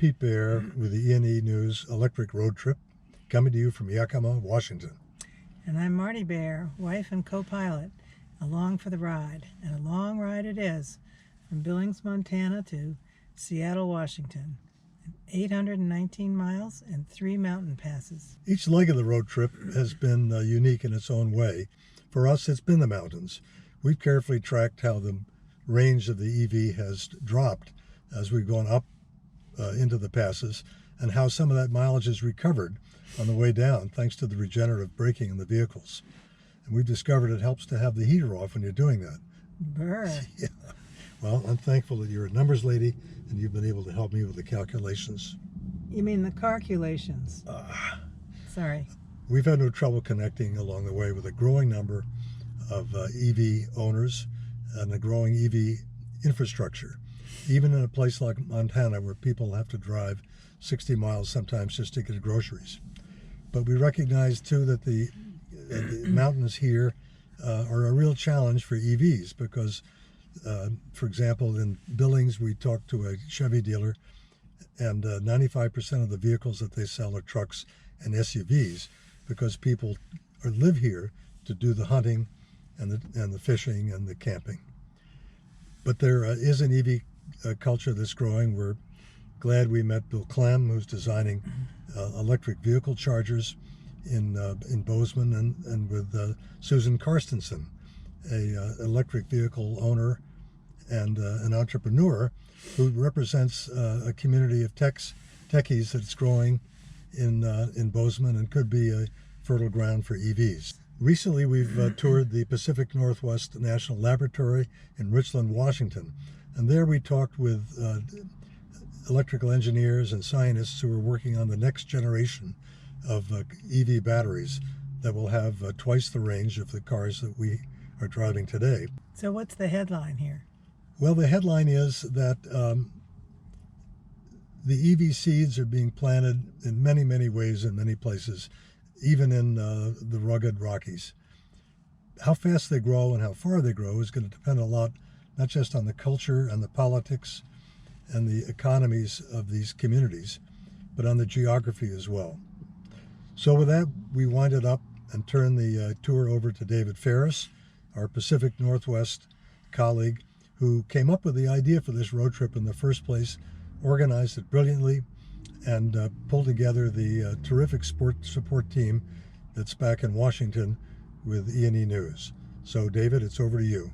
Pete Bear with the E&E News Electric Road Trip, coming to you from Yakima, Washington. And I'm Marty Bear, wife and co-pilot, along for the ride. And a long ride it is, from Billings, Montana to Seattle, Washington. 819 miles and 3 mountain passes. Each leg of the road trip has been unique in its own way. For us, it's been the mountains. We've carefully tracked how the range of the EV has dropped as we've gone up into the passes, and how some of that mileage is recovered on the way down thanks to the regenerative braking in the vehicles. And we've discovered it helps to have the heater off when you're doing that. Brr. Yeah. Well, I'm thankful that you're a numbers lady and you've been able to help me with the calculations. You mean the calculations? Sorry. We've had no trouble connecting along the way with a growing number of EV owners and a growing EV infrastructure, even in a place like Montana where people have to drive 60 miles sometimes just to get groceries. But we recognize too that the mountains here are a real challenge for EVs because, for example, in Billings we talked to a Chevy dealer, and 95% of the vehicles that they sell are trucks and SUVs because people live here to do the hunting and the fishing and the camping. But there is an EV culture that's growing. We're glad we met Bill Clem, who's designing electric vehicle chargers in Bozeman, and with Susan Karstensen, a electric vehicle owner and an entrepreneur who represents a community of techies that's growing in Bozeman and could be a fertile ground for EVs. Recently, we've toured the Pacific Northwest National Laboratory in Richland, Washington, and there we talked with electrical engineers and scientists who are working on the next generation of EV batteries that will have twice the range of the cars that we are driving today. So what's the headline here? Well, the headline is that the EV seeds are being planted in many, many ways in many places, even in the rugged Rockies. How fast they grow and how far they grow is going to depend a lot, not just on the culture and the politics and the economies of these communities, but on the geography as well. So with that, we wind it up and turn the tour over to David Ferris, our Pacific Northwest colleague, who came up with the idea for this road trip in the first place, organized it brilliantly, and pulled together the terrific support team that's back in Washington with E&E News. So David, it's over to you.